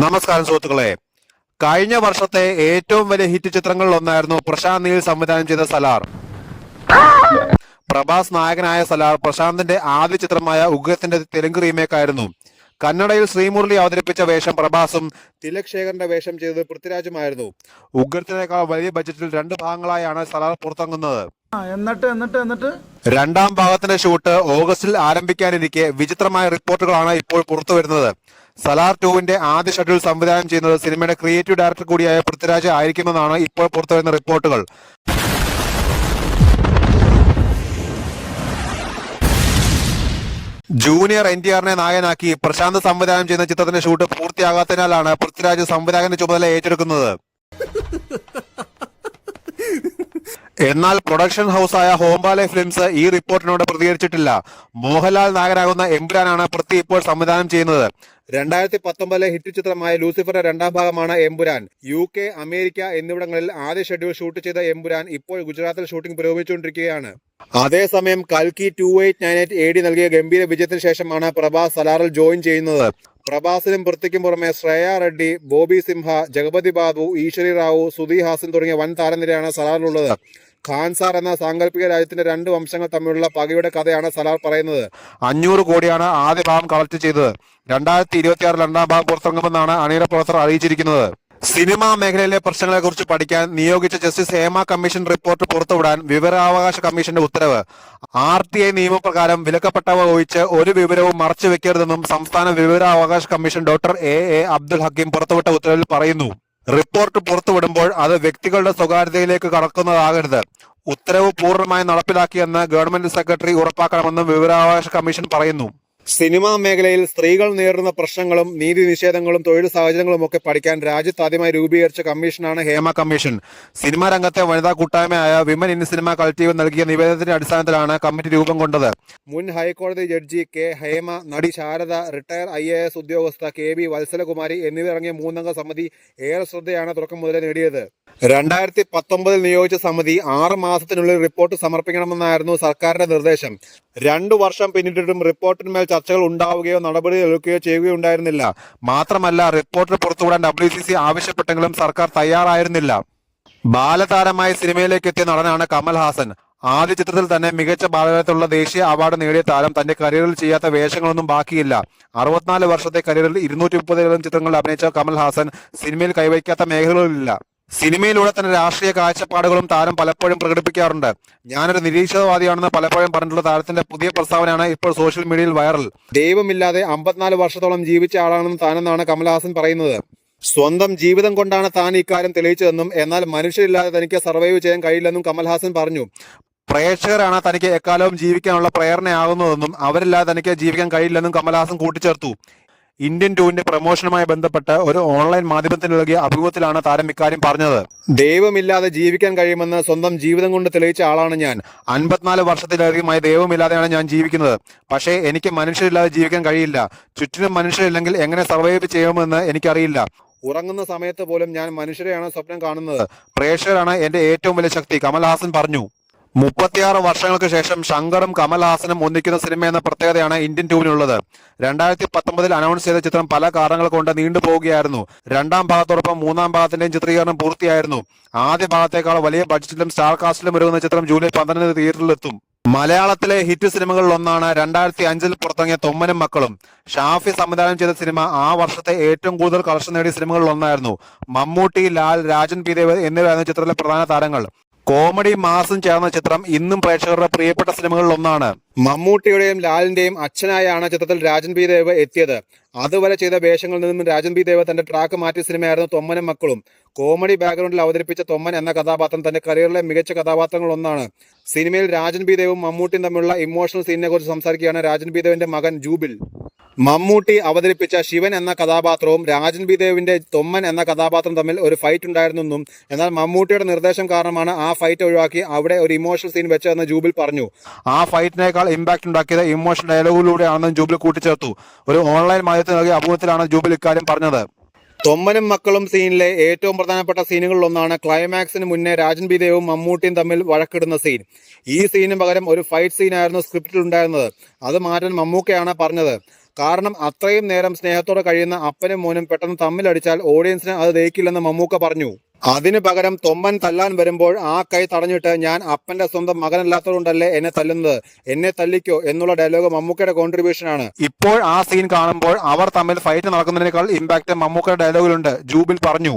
നമസ്കാരം സുഹൃത്തുക്കളെ. കഴിഞ്ഞ വർഷത്തെ ഏറ്റവും വലിയ ഹിറ്റ് ചിത്രങ്ങളിൽ ഒന്നായിരുന്നു പ്രശാന്ത് നീൽ സംവിധാനം ചെയ്ത സലാർ. പ്രഭാസ് നായകനായ സലാർ പ്രശാന്തിന്റെ ആദ്യ ചിത്രമായ ഉഗ്രത്തിന്റെ തെലുങ്ക് റീമേക്ക് ആയിരുന്നു. കന്നഡയിൽ ശ്രീമുരളി അവതരിപ്പിച്ച വേഷം പ്രഭാസും തിലക് ശേഖറിന്റെ വേഷം ചെയ്തത് പൃഥ്വിരാജുമായിരുന്നു. ഉഗ്രത്തിനേക്കാൾ വലിയ ബജറ്റിൽ രണ്ട് ഭാഗങ്ങളായാണ് സലാർ പുറത്തിറങ്ങുന്നത്. എന്നിട്ട് രണ്ടാം ഭാഗത്തിന്റെ ഷൂട്ട് ഓഗസ്റ്റിൽ ആരംഭിക്കാനിരിക്കെ വിചിത്രമായ റിപ്പോർട്ടുകളാണ് ഇപ്പോൾ പുറത്തുവരുന്നത്. സലാർ 2വിന്റെ ആദ്യ ഷെഡ്യൂൾ സംവിധാനം ചെയ്യുന്നത് സിനിമയുടെ ക്രിയേറ്റീവ് ഡയറക്ടർ കൂടിയായ പൃഥ്വിരാജ് ആയിരിക്കുമെന്നാണ് ഇപ്പോൾ പുറത്തുവരുന്ന റിപ്പോർട്ടുകൾ. ജൂനിയർ NTRനെ നായകനാക്കി പ്രശാന്ത് സംവിധാനം ചെയ്യുന്ന ചിത്രത്തിന്റെ ഷൂട്ട് പൂർത്തിയാകാത്തതിനാലാണ് പൃഥ്വിരാജ് സംവിധായകന്റെ ചുമതല ഏറ്റെടുക്കുന്നത്. എന്നാൽ പ്രൊഡക്ഷൻ ഹൗസായ ഹോംബാലെ ഫിലിംസ് ഈ റിപ്പോർട്ടിനോട് പ്രതികരിച്ചിട്ടില്ല. മോഹൻലാൽ നായകനാകുന്ന എമ്പുരാനാണ് പൃഥ്വി ഇപ്പോൾ സംവിധാനം ചെയ്യുന്നത്. 2019 ഹിറ്റ് ചിത്രമായ ലൂസിഫറിന്റെ രണ്ടാം ഭാഗമാണ് എമ്പുരാൻ. UK, അമേരിക്ക എന്നിവിടങ്ങളിൽ ആദ്യ ഷെഡ്യൂൾ ഷൂട്ട് ചെയ്ത എമ്പുരാൻ ഇപ്പോൾ ഗുജറാത്തിൽ ഷൂട്ടിംഗ് പുരോഗമിച്ചുകൊണ്ടിരിക്കുകയാണ്. അതേസമയം കൽക്കി 2898 AD നൽകിയ ഗംഭീര വിജയത്തിന് ശേഷമാണ് പ്രഭാസ് സലാറിൽ ജോയിൻ ചെയ്യുന്നത്. പ്രഭാസിനും പൃഥ്വിക്കും പുറമെ ശ്രേയ റെഡ്ഡി, ബോബി സിംഹ, ജഗപതി ബാബു, ഈശ്വരി റാവു, സുധി ഹാസൻ തുടങ്ങിയ വൻ താരനിരയാണ് സലാറിലുള്ളത്. ഖാൻസാർ എന്ന സാങ്കല്പിക രാജ്യത്തിന്റെ രണ്ട് വംശങ്ങൾ തമ്മിലുള്ള പകയുടെ കഥയാണ് സലാർ പറയുന്നത്. 500 കോടിയാണ് ആദ്യ ഭാഗം കളക്ട് ചെയ്തത്. 2026 രണ്ടാം ഭാഗം പുറത്തിറങ്ങുമെന്നാണ് അണിയറ പ്രവർത്തകർ അറിയിച്ചിരിക്കുന്നത്. സിനിമാ മേഖലയിലെ പ്രശ്നങ്ങളെ കുറിച്ച് പഠിക്കാൻ നിയോഗിച്ച ജസ്റ്റിസ് ഹേമ കമ്മീഷൻ റിപ്പോർട്ട് പുറത്തുവിടാൻ വിവരാവകാശ കമ്മീഷന്റെ ഉത്തരവ്. RTI നിയമപ്രകാരം വിലക്കപ്പെട്ടവ ഒഴിച്ച് ഒരു വിവരവും മറച്ചു വെക്കരുതെന്നും സംസ്ഥാന വിവരാവകാശ commission doctor A Abdul Hakeem പുറത്തുവിട്ട ഉത്തരവിൽ പറയുന്നു. റിപ്പോർട്ട് പുറത്തുവിടുമ്പോൾ അത് വ്യക്തികളുടെ സ്വകാര്യതയിലേക്ക് കടക്കുന്നതാകരുത്. ഉത്തരവ് പൂർണ്ണമായി നടപ്പിലാക്കിയെന്ന് ഗവൺമെന്റ് സെക്രട്ടറി ഉറപ്പാക്കണമെന്നും വിവരാവകാശ കമ്മീഷൻ പറയുന്നു. സിനിമാ മേഖലയിൽ സ്ത്രീകൾ നേരിടുന്ന പ്രശ്നങ്ങളും നീതി നിഷേധങ്ങളും തൊഴിൽ സാഹചര്യങ്ങളും ഒക്കെ പഠിക്കാൻ രാജ്യത്ത് ആദ്യമായി രൂപീകരിച്ച കമ്മീഷനാണ് ഹേമ കമ്മീഷൻ. സിനിമാ രംഗത്തെ വനിതാ കൂട്ടായ്മയായ വിമൻ ഇൻ സിനിമ കളക്ടീവ് നൽകിയ നിവേദനത്തിന്റെ അടിസ്ഥാനത്തിലാണ് കമ്മിറ്റി രൂപം കൊണ്ടത്. മുൻ ഹൈക്കോടതി ജഡ്ജി K ഹേമ, നടി ശാരദ, റിട്ടയർ IAS ഉദ്യോഗസ്ഥ KB വത്സലകുമാരി എന്നിവരടങ്ങിയ 3-അംഗ സമിതി ഏറെ ശ്രദ്ധയാണ് തുടക്കം മുതലേ നേടിയത്. 2019 നിയോഗിച്ച സമിതി 6 മാസത്തിനുള്ളിൽ റിപ്പോർട്ട് സമർപ്പിക്കണമെന്നായിരുന്നു സർക്കാരിന്റെ നിർദ്ദേശം. 2 വർഷം പിന്നിട്ടിട്ടും റിപ്പോർട്ടിന്മേൽ ചർച്ചകൾ ഉണ്ടാവുകയോ നടപടി എടുക്കുകയോ ചെയ്യുകയുണ്ടായിരുന്നില്ല. മാത്രമല്ല, റിപ്പോർട്ട് പുറത്തുവിടാൻ WCC ആവശ്യപ്പെട്ടെങ്കിലും സർക്കാർ തയ്യാറായിരുന്നില്ല. ബാലതാരമായി സിനിമയിലേക്ക് എത്തിയ നടനാണ് കമൽഹാസൻ. ആദ്യ ചിത്രത്തിൽ തന്നെ മികച്ച ബാലതാരത്തിലുള്ള ദേശീയ അവാർഡ് നേടിയ താരം തന്റെ കരിയറിൽ ചെയ്യാത്ത വേഷങ്ങളൊന്നും ബാക്കിയില്ല. 64 വർഷത്തെ കരിയറിൽ 230 ചിത്രങ്ങളിൽ അഭിനയിച്ച കമൽഹാസൻ സിനിമയിൽ കൈവയ്ക്കാത്ത മേഖലകളില്ല. സിനിമയിലൂടെ തന്നെ രാഷ്ട്രീയ കാഴ്ചപ്പാടുകളും താരം പലപ്പോഴും പ്രകടിപ്പിക്കാറുണ്ട്. ഞാനൊരു നിരീശ്വരവാദിയാണെന്ന് പലപ്പോഴും പറഞ്ഞിട്ടുള്ള താരത്തിന്റെ പുതിയ പ്രസ്താവനയാണ് ഇപ്പോൾ സോഷ്യൽ മീഡിയയിൽ വൈറൽ. ദൈവമില്ലാതെ 54 വർഷത്തോളം ജീവിച്ച ആളാണെന്ന് താനെന്നാണ് കമൽഹാസൻ പറയുന്നത്. സ്വന്തം ജീവിതം കൊണ്ടാണ് താൻ ഇക്കാര്യം തെളിയിച്ചതെന്നും എന്നാൽ മനുഷ്യരില്ലാതെ തനിക്ക് സർവൈവ് ചെയ്യാൻ കഴിയില്ലെന്നും കമൽഹാസൻ പറഞ്ഞു. പ്രേക്ഷകരാണ് തനിക്ക് എക്കാലവും ജീവിക്കാനുള്ള പ്രേരണയാകുന്നതെന്നും അവരില്ലാതെ തനിക്ക് ജീവിക്കാൻ കഴിയില്ലെന്നും കമൽഹാസൻ കൂട്ടിച്ചേർത്തു. ഇന്ത്യൻ 2വിന്റെ പ്രമോഷനുമായി ബന്ധപ്പെട്ട് ഒരു ഓൺലൈൻ മാധ്യമത്തിന് നൽകിയ അഭിമുഖത്തിലാണ് താരം ഇക്കാര്യം പറഞ്ഞത്. ദൈവമില്ലാതെ ജീവിക്കാൻ കഴിയുമെന്ന് സ്വന്തം ജീവിതം കൊണ്ട് തെളിയിച്ച ആളാണ് ഞാൻ. 54 വർഷത്തിലധികമായി ദൈവമില്ലാതെയാണ് ഞാൻ ജീവിക്കുന്നത്. പക്ഷേ എനിക്ക് മനുഷ്യരില്ലാതെ ജീവിക്കാൻ കഴിയില്ല. ചുറ്റിനും മനുഷ്യരില്ലെങ്കിൽ എങ്ങനെ സർവൈവ് ചെയ്യുമെന്ന് എനിക്കറിയില്ല. ഉറങ്ങുന്ന സമയത്ത് പോലും ഞാൻ മനുഷ്യരെയാണ് സ്വപ്നം കാണുന്നത്. പ്രേക്ഷകരാണ് എന്റെ ഏറ്റവും വലിയ ശക്തി, കമൽഹാസൻ പറഞ്ഞു. 36 വർഷങ്ങൾക്ക് ശേഷം ശങ്കറും കമൽഹാസനും ഒന്നിക്കുന്ന സിനിമ എന്ന പ്രത്യേകതയാണ് ഇന്ത്യൻ 2വിനുള്ളത്. 2019 അനൗൺസ് ചെയ്ത ചിത്രം പല കാരണങ്ങൾ കൊണ്ട് നീണ്ടുപോവുകയായിരുന്നു. രണ്ടാം ഭാഗത്തോടൊപ്പം 3-ാം ഭാഗത്തിന്റെയും ചിത്രീകരണം പൂർത്തിയായിരുന്നു. ആദ്യ ഭാഗത്തേക്കാൾ വലിയ ബഡ്ജറ്റിലും സ്റ്റാർ കാസ്റ്റിലും ഒരുങ്ങുന്ന ചിത്രം ജൂലൈ 12 തിയേറ്ററിലെത്തും. മലയാളത്തിലെ ഹിറ്റ് സിനിമകളിൽ ഒന്നാണ് 2005 പുറത്തിറങ്ങിയ തൊമ്മനും മക്കളും. ഷാഫി സംവിധാനം ചെയ്ത സിനിമ ആ വർഷത്തെ ഏറ്റവും കൂടുതൽ കളക്ഷൻ നേടിയ സിനിമകളിൽ ഒന്നായിരുന്നു. മമ്മൂട്ടി, ലാൽ, രാജൻ P. ദേവ് എന്നിവരായിരുന്നു ചിത്രത്തിലെ പ്രധാന താരങ്ങൾ. കോമഡി മാസും ചേർന്ന ചിത്രം ഇന്നും പ്രേക്ഷകരുടെ പ്രിയപ്പെട്ട സിനിമകളിൽ ഒന്നാണ്. മമ്മൂട്ടിയുടെയും ലാലിന്റെയും അച്ഛനായാണ് ചിത്രത്തിൽ രാജൻ P. ദേവ് എത്തിയത്. അതുവരെ ചെയ്ത വേഷങ്ങളിൽ നിന്നും രാജൻ P. ദേവ് തന്റെ ട്രാക്ക് മാറ്റിയ സിനിമയായിരുന്നു തൊമ്മനും മക്കളും. കോമഡി ബാക്ക്ഗ്രൗണ്ടിൽ അവതരിപ്പിച്ച തൊമ്മൻ എന്ന കഥാപാത്രം തന്റെ കരിയറിലെ മികച്ച കഥാപാത്രങ്ങളിൽ ഒന്നാണ്. സിനിമയിൽ രാജൻ P. ദേവും മമ്മൂട്ടിയും തമ്മിലുള്ള ഇമോഷണൽ സീനിനെ കുറിച്ച് സംസാരിക്കുകയാണ് രാജൻ P. ദേവിന്റെ മകൻ ജൂബിൽ. മമ്മൂട്ടി അവതരിപ്പിച്ച ശിവൻ എന്ന കഥാപാത്രവും രാജൻ P. ദേവിന്റെ തൊമ്മൻ എന്ന കഥാപാത്രം തമ്മിൽ ഒരു ഫൈറ്റ് ഉണ്ടായിരുന്നെന്നും എന്നാൽ മമ്മൂട്ടിയുടെ നിർദ്ദേശം കാരണമാണ് ആ ഫൈറ്റ് ഒഴിവാക്കി അവിടെ ഒരു ഇമോഷണൽ സീൻ വെച്ചതെന്ന് ജൂബിൽ പറഞ്ഞു. ആ ഫൈറ്റിനേക്കാൾ ഇമ്പാക്ട് ഉണ്ടാക്കിയത് ഇമോഷണൽ ഡയലോഗിലൂടെയാണെന്നും ജൂബിൽ കൂട്ടിച്ചേർത്തു. ഒരു ഓൺലൈൻ മാധ്യമത്തിന് നൽകിയ അഭിമുഖത്തിലാണ് ജൂബിൽ ഇക്കാര്യം പറഞ്ഞത്. തൊമ്മനും മക്കളും സീനിലെ ഏറ്റവും പ്രധാനപ്പെട്ട സീനുകളിലൊന്നാണ് ക്ലൈമാക്സിന് മുന്നേ രാജൻ P. ദേവും മമ്മൂട്ടിയും തമ്മിൽ വഴക്കിടുന്ന സീൻ. ഈ സീനിന് പകരം ഒരു ഫൈറ്റ് സീനായിരുന്നു സ്ക്രിപ്റ്റിൽ ഉണ്ടായിരുന്നത്. അത് മാറ്റാൻ മമ്മൂക്കയാണ് പറഞ്ഞത്. കാരണം അത്രയും നേരം സ്നേഹത്തോടെ കഴിയുന്ന അപ്പനും മോനും പെട്ടെന്ന് തമ്മിലടിച്ചാൽ ഓഡിയൻസിന് അത് ദഹിക്കില്ലെന്ന് മമ്മൂക്ക പറഞ്ഞു. അതിനു പകരം തൊമ്മൻ തല്ലാൻ വരുമ്പോൾ ആ കൈ തടഞ്ഞിട്ട് ഞാൻ അപ്പന്റെ സ്വന്തം മകനല്ലാത്തതുകൊണ്ടല്ലേ എന്നെ തല്ലുന്നത്, എന്നെ തല്ലിക്കോ എന്നുള്ള ഡയലോഗ് മമ്മൂക്കയുടെ കോൺട്രിബ്യൂഷൻ ആണ്. ഇപ്പോൾ ആ സീൻ കാണുമ്പോൾ അവർ തമ്മിൽ ഫൈറ്റ് നടക്കുന്നതിനേക്കാൾ ഇമ്പാക്ട് മമ്മൂക്കയുടെ ഡയലോഗിലുണ്ട്, ജൂബിൽ പറഞ്ഞു.